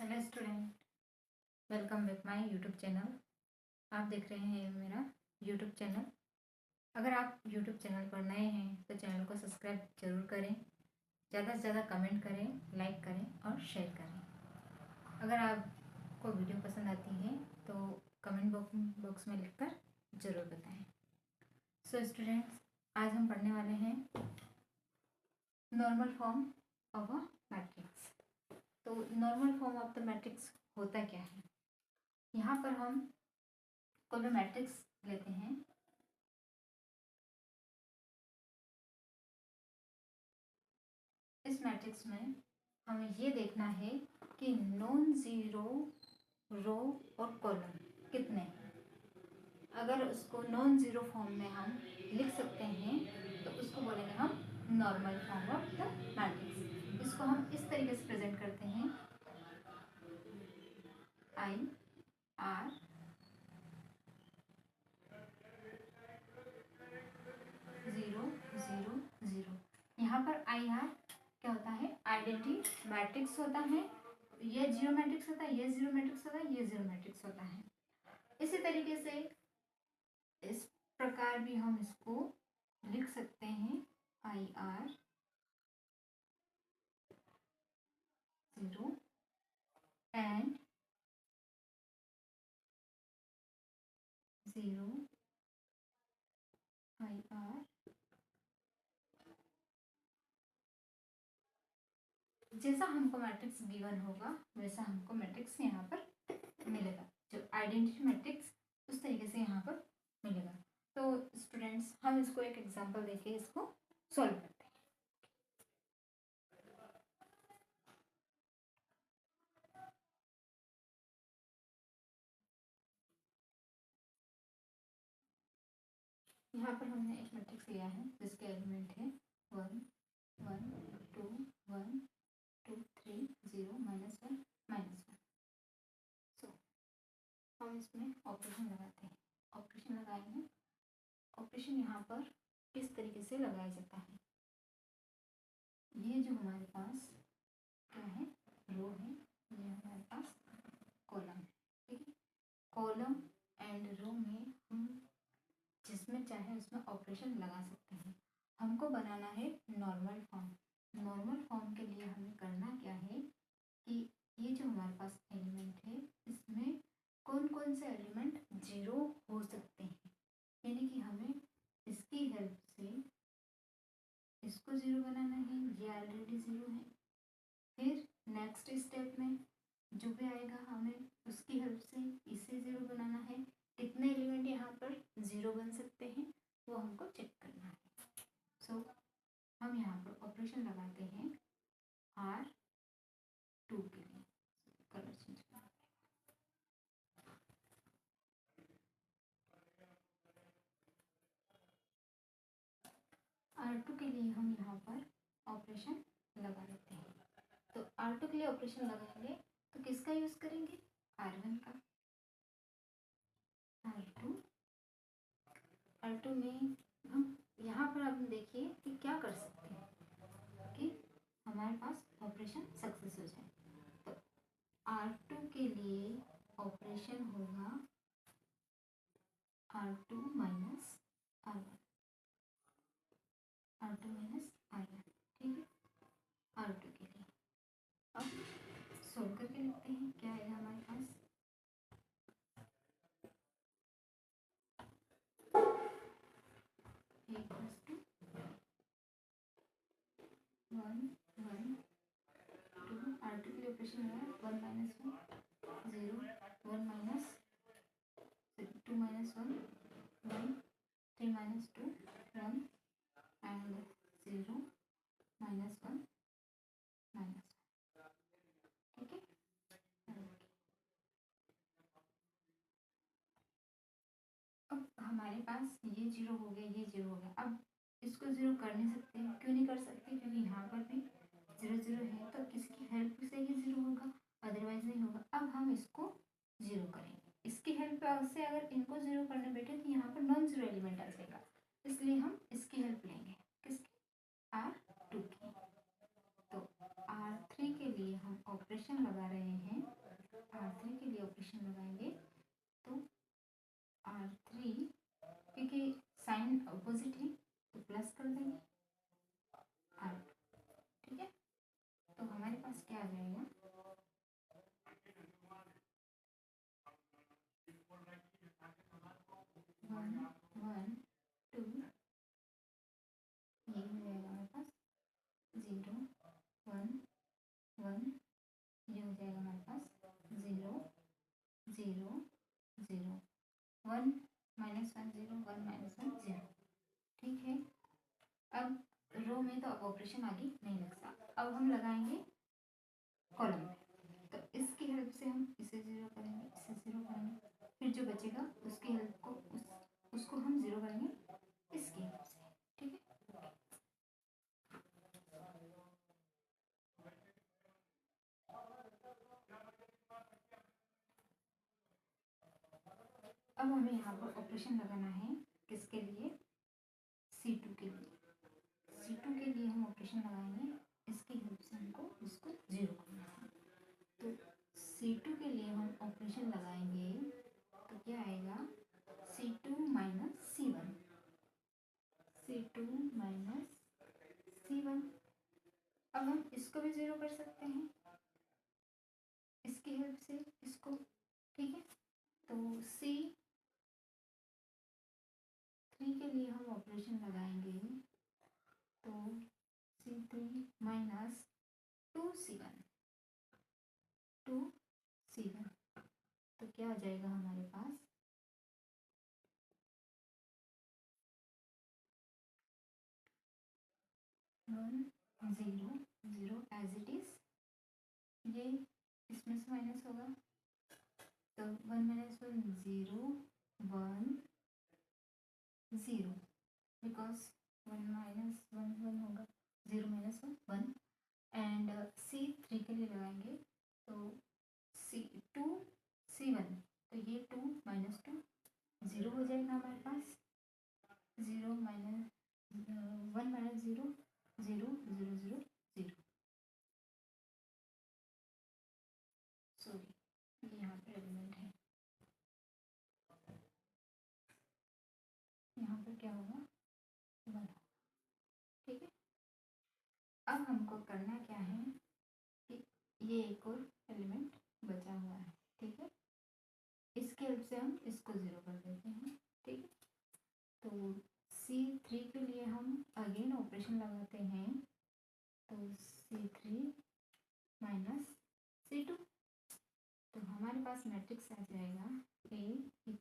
Hello student, welcome back my YouTube channel. आप देख रहे हैं मेरा यूट्यूब चैनल। अगर आप यूट्यूब चैनल पर नए हैं तो चैनल को सब्सक्राइब जरूर करें, ज़्यादा से ज़्यादा कमेंट करें, लाइक करें और शेयर करें। अगर आपको वीडियो पसंद आती है तो कमेंट बॉक्स में लिखकर ज़रूर बताएं। सो स्टूडेंट्स, आज हम पढ़ने वाले हैं normal form of a matrix. तो normal form of the matrix होता क्या है? यहाँ पर हम कोई भी मैट्रिक्स लेते हैं। इस मैट्रिक्स में हमें ये देखना है कि नॉन ज़ीरो रो और कॉलम कितने हैं। अगर उसको नॉन ज़ीरो फॉर्म में हम लिख सकते हैं तो उसको बोलेंगे हम normal form of the matrix. इसको हम इस तरीके से प्रेजेंट करते हैं, I R zero zero zero. यहाँ पर आई आर क्या होता है? आइडेंटिटी मैट्रिक्स होता है। ये जीरो मैट्रिक्स होता है, ये जीरो मैट्रिक्स होता है, ये जीरो मैट्रिक्स होता है। इसी तरीके से इस प्रकार भी हम इसको लिख सकते हैं, I R zero and zero I R. जैसा हमको मैट्रिक्स B1 होगा वैसा हमको मैट्रिक्स यहाँ पर मिलेगा, जो आइडेंटिटी मैट्रिक्स उस तरीके से यहाँ पर मिलेगा। तो स्टूडेंट्स, हम इसको एक एग्जांपल देके इसको सॉल्व करते हैं। यहाँ पर हमने एक मैट्रिक्स लिया है जिसके एलिमेंट है 1 1 2 1 2 3 0 -1 -1। सो हम इसमें ऑपरेशन लगाते हैं। ऑपरेशन लगाएंगे। ऑपरेशन यहाँ पर किस तरीके से लगाया जाता है? ये जो हमारे पास क्या है, रो है, ये हमारे पास कॉलम है, ठीक है। कॉलम एंड रो में हम जिसमें चाहे उसमें ऑपरेशन लगा सकते हैं। हमको बनाना है नॉर्मल फॉर्म। नॉर्मल फॉर्म के लिए हमें करना क्या है कि ये जो हमारे पास एलिमेंट है इसमें कौन कौन से एलिमेंट जीरो हो सकते हैं, यानी कि हमें इसकी हेल्प से इसको ज़ीरो बनाना है। ये ऑलरेडी ज़ीरो है। फिर नेक्स्ट स्टेप में जो भी आएगा हमें उसकी हेल्प से इसे ज़ीरो बनाना है। कितने एलिमेंट यहाँ पर ज़ीरो बन सकते हैं वो हमको चेक करना है। सो हम यहाँ पर ऑपरेशन लगाते हैं R2 के लिए। कलर चेंज करना R2 के लिए हम यहाँ पर ऑपरेशन लगा लेते हैं। तो R2 के लिए ऑपरेशन लगाएंगे तो किसका यूज़ करेंगे? R1 का। R2 R2 में हम यहाँ पर आप देखिए कि क्या कर सकते हैं कि हमारे पास ऑपरेशन सक्सेस हो जाए। तो R2 के लिए ऑपरेशन होगा R2 minus R1, R2 minus R1, ठीक है। R2 के लिए अब सोल्व करके लिखते हैं, क्या आएगा हमारे पास? A plus two 1 1 2। R2 के लिए ऑपरेशन होगा 1 minus 1 0 1 minus 2 minus 1 1 3 minus 2 1 and 0 minus 1 minus 1, ठीक है। अब हमारे पास ये जीरो हो गया, ये जीरो हो गया। अब इसको ज़ीरो कर नहीं सकते। क्यों नहीं कर सकते? क्योंकि यहाँ पर भी ज़ीरो ज़ीरो है तो किसकी हेल्प से ही ज़ीरो होगा, अदरवाइज नहीं होगा। अब हम इसको ज़ीरो करेंगे। इसकी हेल्प से अगर इनको ज़ीरो करने बैठे तो यहाँ पर नॉन ज़ीरो एलिमेंट आ जाएगा, इसलिए हम इसकी हेल्प लेंगे। किसकी? R2 की। तो R3 के लिए हम ऑपरेशन लगा रहे हैं R3 के लिए ऑपरेशन लगाएंगे तो R3, क्योंकि साइन अपोजिट है तो प्लस कर देंगे R2, ठीक है। तो हमारे पास क्या आ जाएगा, 1 1 2, ये हो जाएगा हमारे पास 0 1 1, ये हो जाएगा हमारे पास 0 0 0, 1 -1 0 1 -1 0, ठीक है। अब रो में तो अब ऑपरेशन आगे नहीं लगता, अब हम लगाएंगे कॉलम में। तो इसकी हेल्प से हम इसे 0 करेंगे, इसे 0 करेंगे, फिर जो बचेगा उसकी हेल्प को उसको हम 0 करेंगे इसकी हेल्प से, ठीक है। अब हमें यहाँ पर ऑपरेशन लगाना है, किसके लिए, C2 के लिए। C2 के लिए हम ऑपरेशन लगाएंगे, इसकी हेल्प से हमको इसको 0 करना है। तो C2 के लिए हम ऑपरेशन लगाएंगे तो क्या आएगा, C2 - C1, C2 - C1। अब हम इसको भी 0 कर सकते हैं इसकी हेल्प से इसको, ठीक है। तो C3 के लिए हम ऑपरेशन लगाएंगे तो C3 - 2C1, 2C1, तो क्या हो जाएगा हमारे पास, 1 0 0 एज इट इज, ये इसमें से माइनस होगा तो 1 - 1 0 1 0, बिकॉज 1 - 1 1 होगा, 0 - 1 1। एंड C3 के लिए लगाएंगे तो C2 C1, तो ये 2 - 2 0 हो जाएगा हमारे पास, 0 - 1 - 0 0 0 0 0, सॉरी ये यहाँ पर एलिमेंट है, यहाँ पर क्या होगा 1, ठीक है। अब हमको करना क्या है कि ये एक और एलिमेंट बचा हुआ है, ठीक है, इसके हेल्प से हम इसको 0 कर देते हैं, ठीक है। तो C3 के लिए हम अगेन ऑपरेशन लगाते हैं तो C3 - C2, तो हमारे पास मैट्रिक्स आ जाएगा A =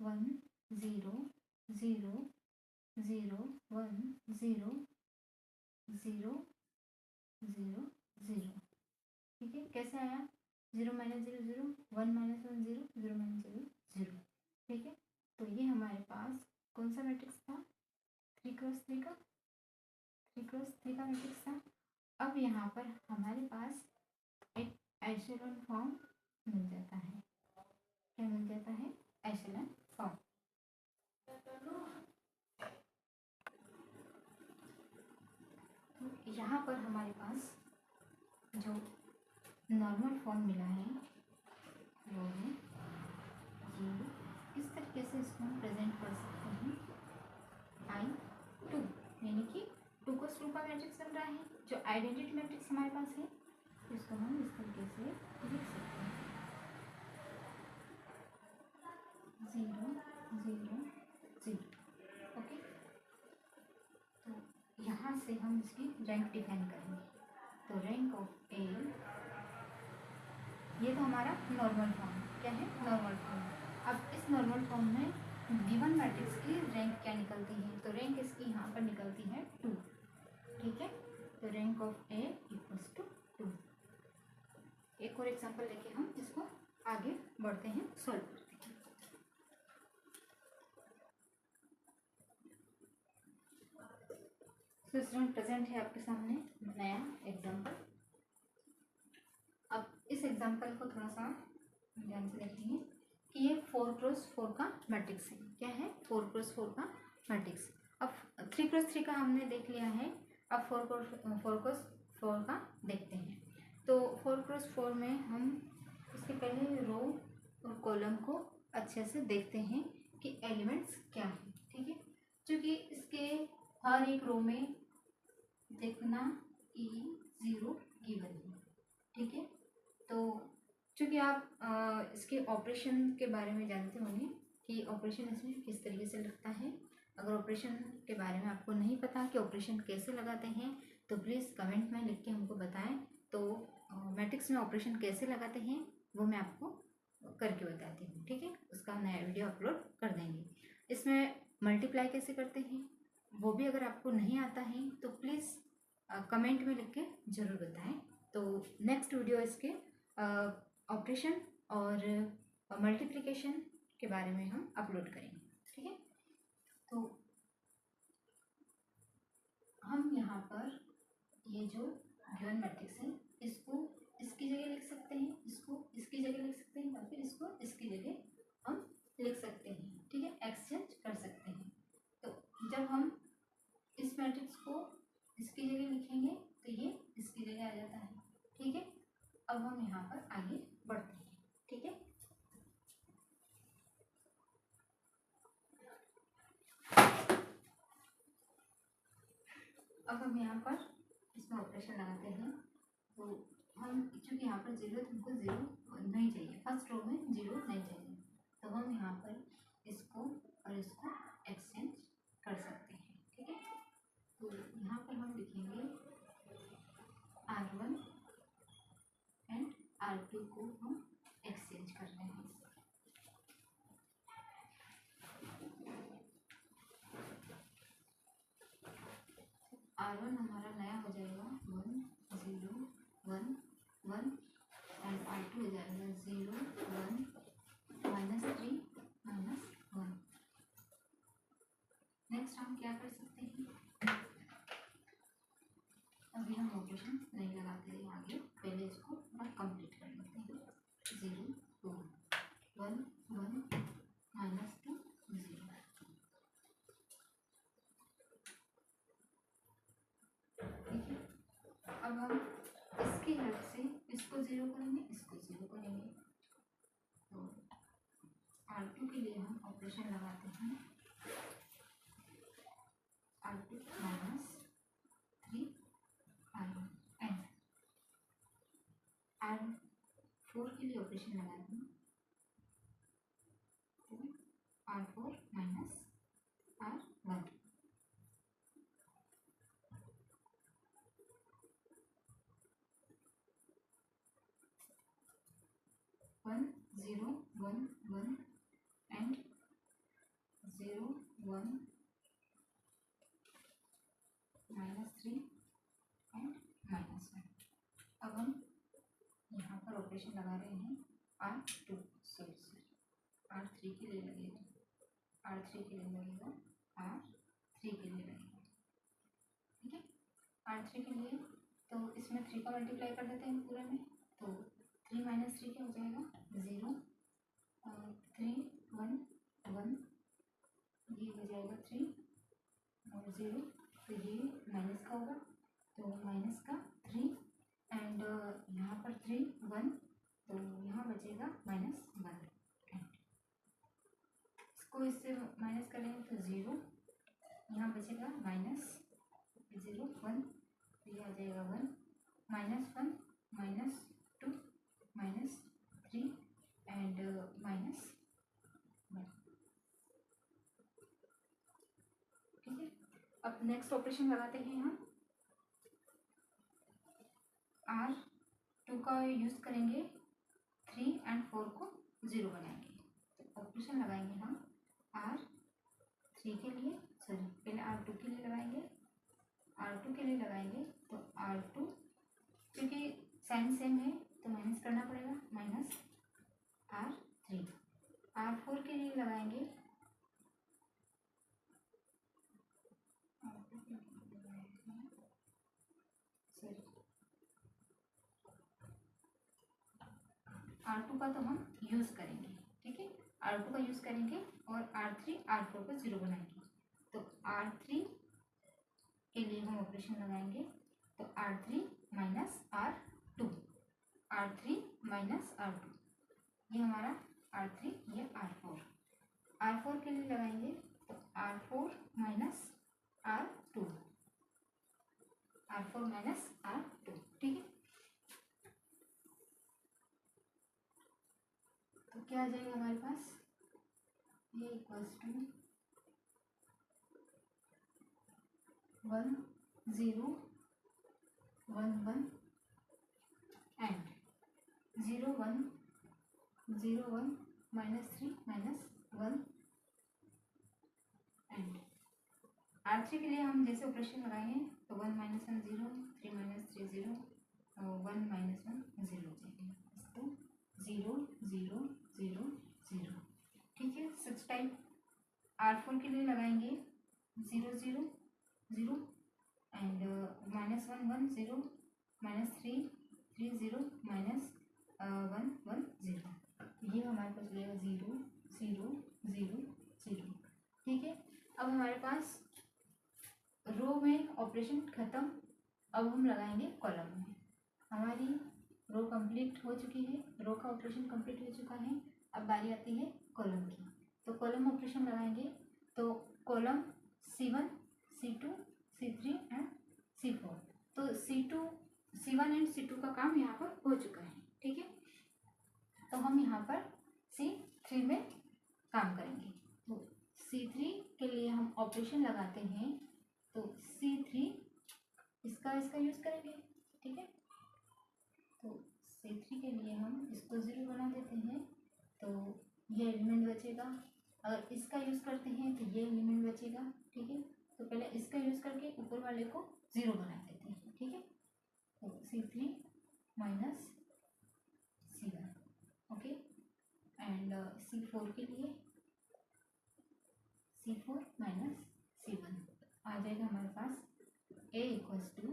1 0 0 0 1 0 0 0 0, ठीक है। कैसे आया, 0 - 0 0 1 - 1 0 0 - 0 0, ठीक है। तो ये हमारे पास कौन सा मैट्रिक्स था, 3x3 का, 3x3 का मैट्रिक्स था। अब यहाँ पर हमारे पास एक एशेलॉन फॉर्म मिल जाता है, क्या मिल जाता है, एशेलॉन फॉर्म। तो यहाँ पर हमारे पास जो नॉर्मल फॉर्म मिला है वो है ये, इस तरीके से इसको हम प्रेजेंट कर सकते हैं, I2, यानी कि 2x2 का मैट्रिक्स बन रहा है, जो आइडेंटिटी मैट्रिक्स हमारे पास है, इसको हम इस तरीके से लिख सकते हैं, 0 0 0, ओके। तो यहाँ से हम इसकी रैंक डिफाइन करेंगे, तो रैंक ऑफ ए, ये तो हमारा नॉर्मल फॉर्म, क्या है, नॉर्मल फॉर्म। अब इस नॉर्मल फॉर्म में गिवन मैट्रिक्स की रैंक क्या निकलती है, तो रैंक इसकी यहाँ पर निकलती है 2, ठीक है। तो रैंक ऑफ ए = 2। एक और एग्जांपल लेके हम इसको आगे बढ़ते हैं, सॉल्व करते हैं। तो स्टूडेंट प्रेजेंट है आपके सामने नया एग्जांपल। अब इस एग्जांपल को थोड़ा सा ध्यान से देखेंगे कि ये 4x4 का मैट्रिक्स है, क्या है, 4x4 का मैट्रिक्स। अब 3x3 का हमने देख लिया है, अब 4x4 का देखते हैं। तो 4x4 में हम इसके पहले रो और कॉलम को अच्छे से देखते हैं कि एलिमेंट्स क्या हैं, ठीक है। क्योंकि इसके हर एक रो में देखना E0 गिवन है, ठीक है। तो चूँकि आप इसके ऑपरेशन के बारे में जानते होंगे कि ऑपरेशन इसमें किस तरीके से लगता है। अगर ऑपरेशन के बारे में आपको नहीं पता कि ऑपरेशन कैसे लगाते हैं तो प्लीज़ कमेंट में लिख के हमको बताएं। तो मैट्रिक्स में ऑपरेशन कैसे लगाते हैं वो मैं आपको करके बताती हूँ, ठीक है। उसका नया वीडियो अपलोड कर देंगे। इसमें मल्टीप्लाई कैसे करते हैं वो भी अगर आपको नहीं आता है तो प्लीज़ कमेंट में लिख के ज़रूर बताएं। तो नेक्स्ट वीडियो इसके ऑपरेशन और मल्टीप्लिकेशन के बारे में हम अपलोड करेंगे, ठीक है। तो हम यहाँ पर ये जो गिवन मैट्रिक्स है इसको इसकी जगह लिख सकते हैं, इसको इसकी जगह लिख सकते हैं, या फिर इसको इसकी जगह हम लिख सकते हैं, ठीक है। एक्सचेंज कर सकते हैं। तो जब हम इस मैट्रिक्स को इसकी जगह लिखेंगे तो ये इसकी जगह आ जाता है, ठीक है। अब हम यहाँ पर आगे बढ़ते हैं, ठीक है। अब हम यहाँ पर इसमें ऑपरेशन लगाते हैं। तो हम चूँकि यहाँ पर जीरो, हमको जीरो नहीं चाहिए, फर्स्ट रो में जीरो नहीं चाहिए, तो हम यहाँ पर इसको और इसको एक्सचेंज कर सकते हैं, ठीक है। तो यहाँ पर हम लिखेंगे R1 एंड R2 को हम एक्सचेंज कर रहे हैं। R1 हमारा नया हो जाएगा 1 0 1 1 एंड R2 हो जाएगा 0 1 -3 -1। नेक्स्ट हम क्या कर सकते हैं, अभी हम ऑपरेशन नहीं लगाते हैं आगे, पहले इसको पूरा कंप्लीट कर लेते हैं। 0 2 1 1 -2 0, ठीक है। अब हम इसकी हेल्प से इसको 0 करेंगे, इसको 0 करेंगे। तो R2 के लिए हम ऑपरेशन लगाते हैं R2 -3 R1 एंड R4 के लिए ऑपरेशन लगाते हैं R4 -R1। 1 0 1 1 and 0 1 -3 and -1। अब हम यहाँ पर ऑपरेशन लगा रहे हैं R2 सॉरी R3 के लिए लगेगा, R3 के लिए लगेगा, R3 के लिए लगेगा, ठीक है। R3 के लिए तो इसमें 3 का मल्टीप्लाई कर देते हैं पूरे में। तो 3 -3 क्या हो जाएगा 0 3 1 1, ये हो जाएगा 3 और 0, तो ये माइनस का होगा, तो माइनस का 3 एंड यहाँ पर 3 1, तो यहाँ बचेगा -1 एंड इसको इससे माइनस करेंगे तो 0, यहाँ बचेगा -0 1, तो ये आ जाएगा 1 -1 -2 -3 एंड -1, ठीक है। अब नेक्स्ट ऑपरेशन लगाते हैं हम R2 का यूज़ करेंगे 3 एंड 4 को 0 बनाएंगे। तो ऑपरेशन लगाएंगे हम R3 के लिए, सॉरी पहले R2 के लिए लगाएंगे, R2 के लिए लगाएंगे तो R2 क्योंकि साइन सेम है तो माइनस करना पड़ेगा -R3। R4 के लिए लगाएंगे, R2 का तो हम यूज़ करेंगे, ठीक है। R2 का यूज़ करेंगे और R3 R4 को 0 बनाएंगे। तो R3 के लिए हम ऑपरेशन लगाएंगे तो R3 -R2, R3 minus R2, ये हमारा R3, ये R4। R4 के लिए लगाएंगे तो R4 minus R2, R4 minus R2, ठीक है। तो क्या आ जाएगा हमारे पास, ये equals to 1 0 1 1 and 0 1 0 1 -3 -1 and R3 के लिए हम जैसे ऑपरेशन लगाएंगे तो 1 -1 0, 3 -3 0, 1 -1 0 हो जाएगा, तो 0 0 0 0, ठीक है। 6 टाइम R4 के लिए लगाएंगे 0 0 0 एंड -1 1 0, -3 3 0, -1 1 0, ये हमारे पास लगेगा 0 0 0 0, ठीक है। अब हमारे पास रो में ऑपरेशन खत्म, अब हम लगाएंगे कॉलम में। हमारी रो कंप्लीट हो चुकी है, रो का ऑपरेशन कंप्लीट हो चुका है। अब बारी आती है कॉलम की, तो कॉलम ऑपरेशन लगाएंगे तो column C1 C2 C3 and C4, तो C2 C1 एंड C2 का काम यहाँ पर हो चुका है, ठीक है। तो हम यहाँ पर C3 में काम करेंगे, तो C3 के लिए हम ऑपरेशन लगाते हैं तो C3 इसका यूज़ करेंगे, ठीक है। तो C3 के लिए हम इसको 0 बना देते हैं, तो ये एलिमेंट बचेगा। अगर इसका यूज़ करते हैं तो ये एलिमेंट बचेगा, ठीक है। तो पहले इसका यूज़ करके ऊपर वाले को 0 बना देते हैं, ठीक है। तो C3 minus C1, okay. And C4 के लिए C4 माइनस C1 आ जाएगा हमारे पास A इक्वल्स टू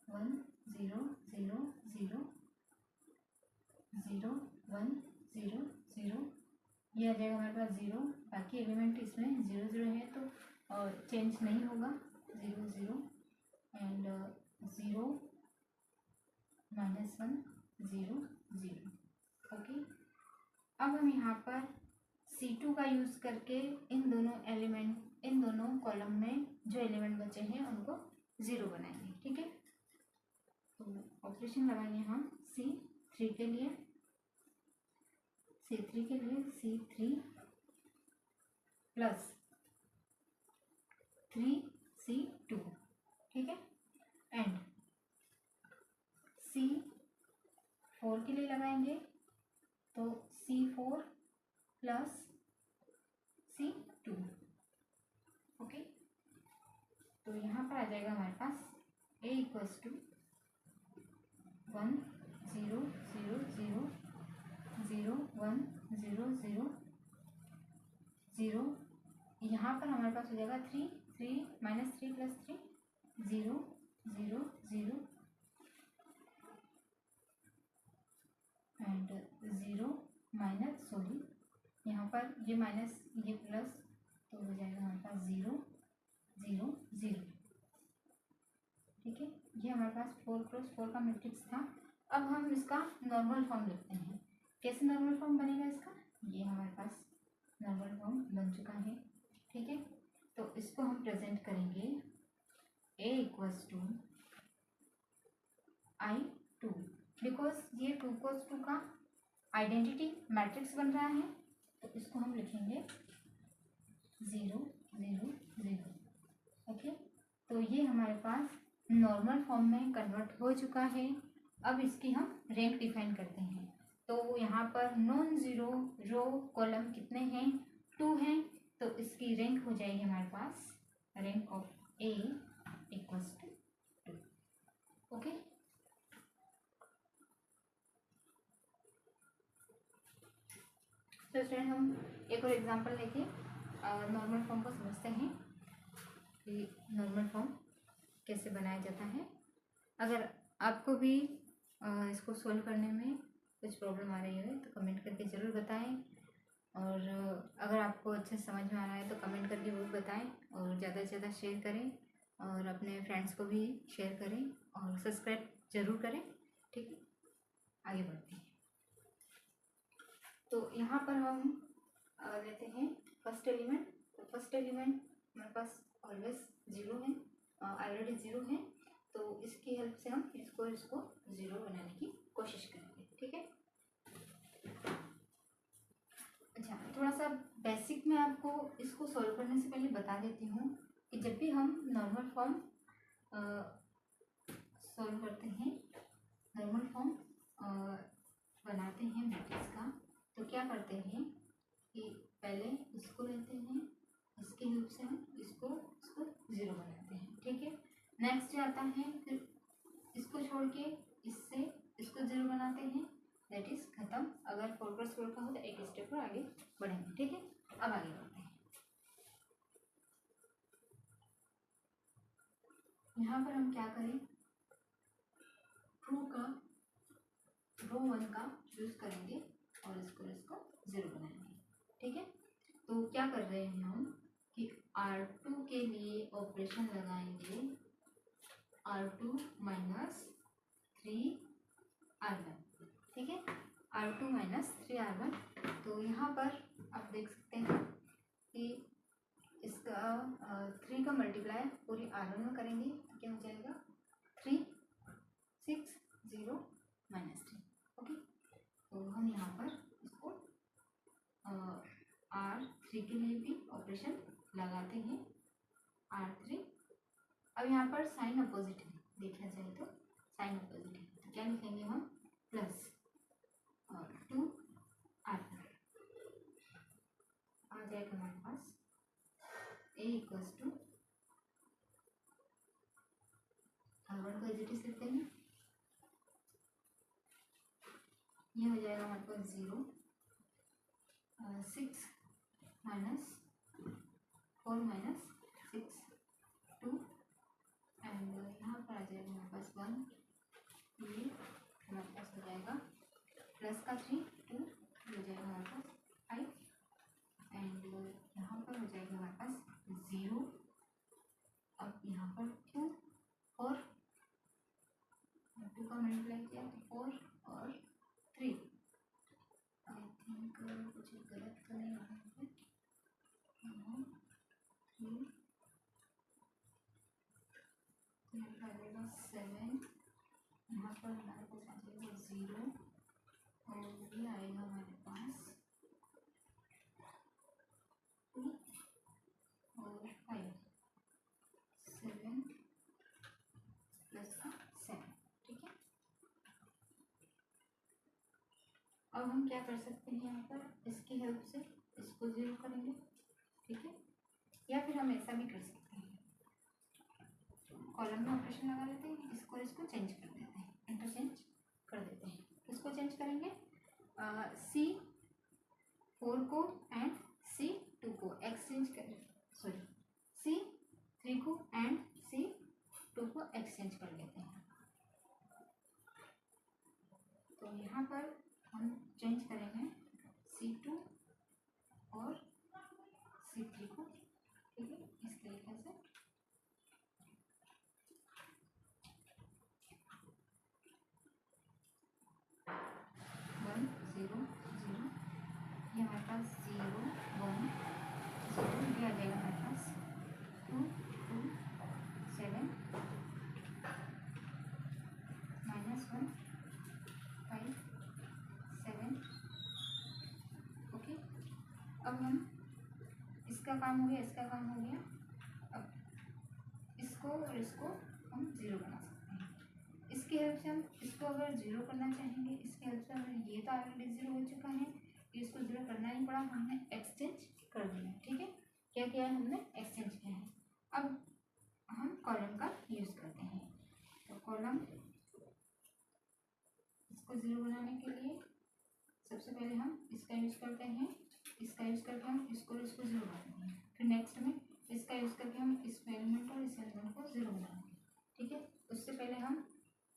1 0 0 0 0 1 0 0, ये आ जाएगा हमारे पास 0। बाकी एलिमेंट इसमें 0 0 है तो चेंज नहीं होगा, 0 0 एंड 0 -1 0 0, ओके। अब हम यहाँ पर C2 का यूज़ करके इन दोनों कॉलम में जो एलिमेंट बचे हैं उनको 0 बनाएंगे, ठीक है। तो ऑपरेशन लगाएंगे हम C3 के लिए C3 प्लस 3C2, ठीक है। एंड C4 के लिए लगाएंगे तो C4 प्लस C2, ओके। तो यहाँ पर आ जाएगा हमारे पास A इक्वल्स टू 1 0 0 0 0 1 0 0 0, यहाँ पर हमारे पास हो जाएगा 3 3 -3 + 3 0 0 0 एंड 0 माइनस, सॉरी यहाँ पर ये माइनस ये प्लस, तो हो जाएगा हमारे पास 0 0 0, ठीक है। ये हमारे पास 4x4 का मैट्रिक्स था। अब हम इसका नॉर्मल फॉर्म लिखते हैं। कैसे नॉर्मल फॉर्म बनेगा इसका, ये हमारे पास नॉर्मल फॉर्म बन चुका है, ठीक है। तो इसको हम प्रेजेंट करेंगे A equals to I2, because ये 2x2 का आइडेंटिटी मैट्रिक्स बन रहा है, तो इसको हम लिखेंगे 0 0 0, ओके। तो ये हमारे पास नॉर्मल फॉर्म में कन्वर्ट हो चुका है। अब इसकी हम रैंक डिफाइन करते हैं, तो यहाँ पर नॉन ज़ीरो रो कॉलम कितने हैं, 2 हैं, तो इसकी रैंक हो जाएगी हमारे पास rank of A equals to 2, okay. तो स्टूडेंट हम एक और एग्जांपल लेके नॉर्मल फॉर्म को समझते हैं कि नॉर्मल फॉर्म कैसे बनाया जाता है। अगर आपको भी इसको सोल्व करने में कुछ प्रॉब्लम आ रही है तो कमेंट करके ज़रूर बताएं, और अगर आपको अच्छे समझ में आ रहा है तो कमेंट करके वो बताएं, और ज़्यादा से ज़्यादा शेयर करें और अपने फ्रेंड्स को भी शेयर करें और सब्सक्राइब ज़रूर करें, ठीक है। आगे बढ़ते हैं। तो यहाँ पर हम लेते हैं फर्स्ट एलिमेंट। तो फर्स्ट एलिमेंट हमारे पास ऑलवेज ज़ीरो है, ऑलरेडी ज़ीरो है, तो इसकी हेल्प से हम इसको ज़ीरो बनाने की कोशिश करेंगे। ठीक है। अच्छा, थोड़ा सा बेसिक में आपको इसको सॉल्व करने से पहले बता देती हूँ कि जब भी हम नॉर्मल फॉर्म सॉल्व करते हैं, नॉर्मल फॉर्म बनाते हैं मैट्रिक्स का, तो क्या करते हैं कि पहले इसको लेते हैं, इसके हेल्प से हम इसको ज़ीरो बनाते हैं। ठीक है। नेक्स्ट आता है, फिर इसको छोड़ के इससे इसको ज़ीरो बनाते हैं, दैट इज खत्म। अगर 4 का हो तो एक स्टेप पर आगे बढ़ेंगे। ठीक है। अब आगे बढ़ते हैं। यहाँ पर हम क्या करें, ट्रू का रो 1 का यूज करेंगे और इसको ज़ीरो बनाएंगे। ठीक है। तो क्या कर रहे हैं हम कि R2 के लिए ऑपरेशन लगाएंगे, R2 माइनस 3R1। ठीक है। R2 minus 3R1। तो यहाँ पर आप देख सकते हैं कि इसका 3 का मल्टीप्लाई पूरी R1 में करेंगे तो क्या हो जाएगा 3 6 0 माइनस 3। ओके। तो हम यहाँ पर इसको R3 के लिए भी ऑपरेशन लगाते हैं, R3। अब यहाँ पर साइन अपोजिट है, देखा जाए तो साइन अपोजिट है, तो क्या लिखेंगे हम प्लस 2R आ जाएगा हमारे पास A इक्वल्स टू R1 को एज लिखते हैं, ये हो जाएगा हमारे पास 0 6 माइनस 4 माइनस 6 2 एंड यहाँ पर आ जाएगा हमारे पास 1, ये हमारे पास हो जाएगा प्लस का 3 2 हो जाएगा हमारे पास 5 एंड यहाँ पर हो जाएगा हमारे पास 0। अब यहाँ पर 2 4 2 का मल्टीप्लाई किया तो 4 और 3। आई थिंक कुछ गलत तो नहीं हो रहा है, 3 यहाँ पर आ जाएगा 7, यहाँ पर हमारे पास आ जाएगा 0 और ये आएगा हमारे पास 2 और 5 7 प्लस का 7। ठीक है। अब हम क्या कर सकते हैं, यहाँ पर इसकी हेल्प से इसको ज़ीरो करेंगे। ठीक है। या फिर हम ऐसा भी कर सकते हैं, कॉलम में ऑपरेशन लगा लेते हैं, इसको चेंज कर देते हैं, इंटरचेंज कर देते हैं। इसको चेंज करेंगे C4 को एंड C2 को एक्सचेंज कर, सॉरी C3 को एंड C2 को एक्सचेंज कर लेते हैं। तो यहाँ पर हम चेंज करेंगे C2 और C3 को। ठीक है। इस तरीके से 1 0 0, ये हमारे पास 0 1 0, ये आ जाएगा हमारे पास 2 2 7 माइनस 1 5 7। ओके। अब हम इसका काम हो गया, इसका काम हो गया। अब इसको और इसको हम ज़ीरो बना सकते हैं। इसकी हेल्प से हम इसको अगर ज़ीरो करना चाहेंगे, इसकी हेल्प से हमें ये तो ऑलरेडी ज़ीरो हो चुका है, इसको ज़ीरो करना ही पड़ा, हमने एक्सचेंज कर दिया। ठीक है। क्या किया है, हमने एक्सचेंज किया है। अब हम कॉलम का यूज़ करते हैं। तो कॉलम इसको ज़ीरो बनाने के लिए सबसे पहले हम इसका यूज़ करते हैं, इसका यूज़ करके हम इसको ज़ीरो बनाएंगे। फिर नेक्स्ट में इसका यूज़ करके हम इस एलिमेंट और इस एलिमेंट को ज़ीरो बनाएंगे। ठीक है। उससे पहले हम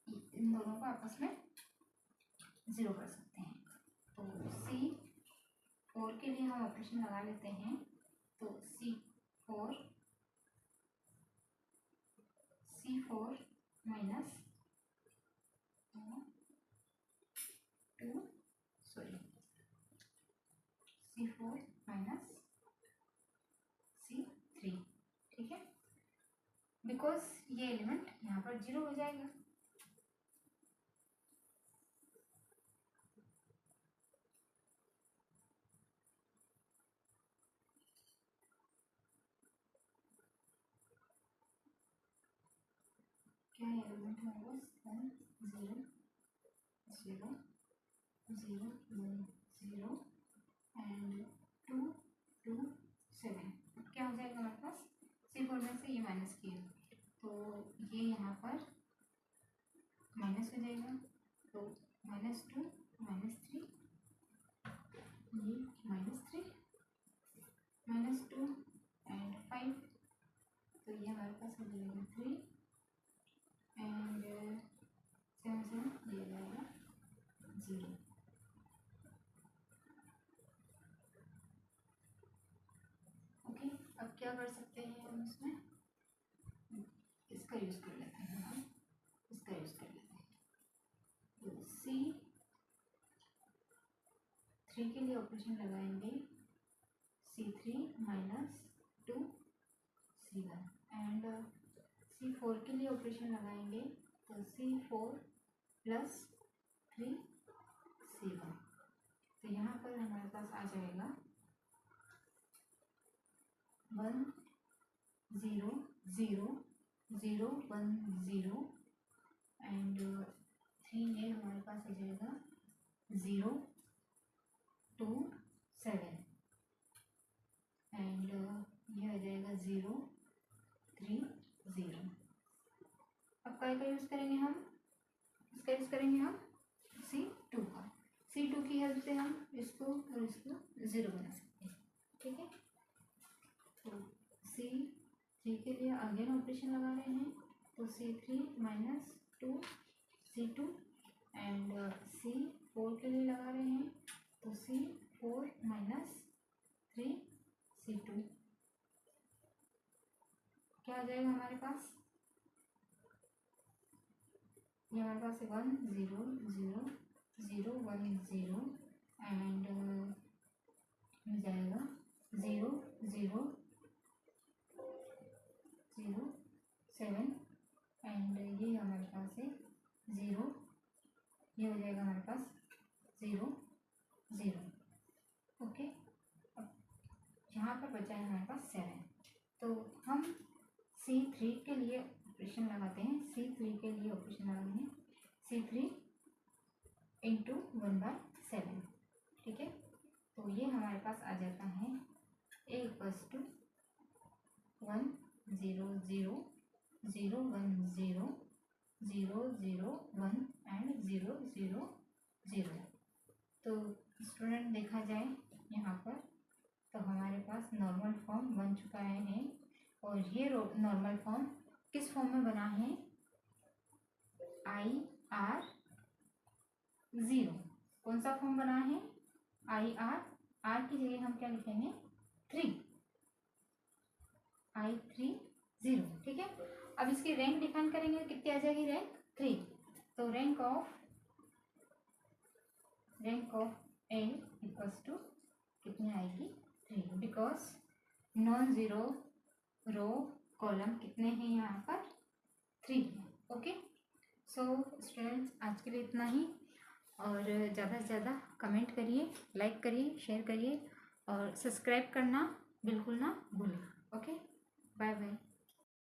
इन दोनों को आपस में ज़ीरो कर सकते हैं। तो C4 के लिए हम ऑपरेशन लगा लेते हैं। तो C4 minus C4 minus C3, ठीक है, बिकॉज ये एलिमेंट यहाँ पर 0 हो जाएगा। क्या एलिमेंट है वो? 1 0 0 0 1 0 एंड 2 2 7। क्या हो जाएगा हमारे पास? C4 में से ये माइनस किया तो ये यहाँ पर माइनस हो जाएगा, तो -2 -3, ये -3 -2 एंड 5, तो ये हमारे पास हो जाएगा 3 एंड 7 7, ये जाएगा 0। ओके, अब क्या कर सकते हैं हम इसमें? इसका यूज़ कर लेते हैं हम, इसका यूज़ कर लेते हैं। तो C3 के लिए ऑपरेशन लगाएंगे C3 minus 2 C1 and C4 के लिए ऑपरेशन लगाएंगे तो C4 प्लस 3 C1। तो यहाँ पर हमारे पास आ जाएगा 1 0 0 0 1 0 एंड 3, ये हमारे पास आ जाएगा 0 2 7 एंड ये आ जाएगा 0 3 0। अब काय का यूज़ करेंगे हम? इसका यूज़ करेंगे हम C2 का। C2 की हेल्प से हम इसको और इसको 0 बना सकते हैं, ठीक है। तो C3 के लिए अगेन ऑपरेशन लगा रहे हैं, तो C3 minus 2 C2 and C4 के लिए लगा रहे हैं तो C4 माइनस 3 C2। क्या आ जाएगा हमारे पास? ये हमारे पास 1 0 0 0 1 0 एंड हो जाएगा 0 0 0 7 एंड ये हमारे पास है 0, ये हो जाएगा हमारे पास 0 0। ओके, अब यहाँ पर बचा है हमारे पास 7, तो हम C3 के लिए ऑपरेशन लगाते हैं। C3 के लिए ऑपरेशन लगाते हैं C3 इंटू 1/7, ठीक है। तो ये हमारे पास आ जाता है A = 1 0 0 0 1 0 0 0 1 एंड 0 0 0। तो स्टूडेंट देखा जाए यहाँ पर तो हमारे पास नॉर्मल फॉर्म बन चुका है और ये नॉर्मल फॉर्म किस फॉर्म में बना है? IR 0। कौन सा फॉर्म बना है? IR, R की जगह हम क्या लिखेंगे? 3, I3 0, ठीक है। अब इसकी रैंक डिफाइन करेंगे, कितनी आ जाएगी? रैंक 3। तो rank of A equals to कितनी आएगी? 3, because non zero row column कितने हैं यहाँ पर? 3 है। ओके, सो स्टूडेंट्स आज के लिए इतना ही, और ज़्यादा से ज़्यादा कमेंट करिए, लाइक करिए, शेयर करिए और सब्सक्राइब करना बिल्कुल ना भूलें। Okay, bye bye.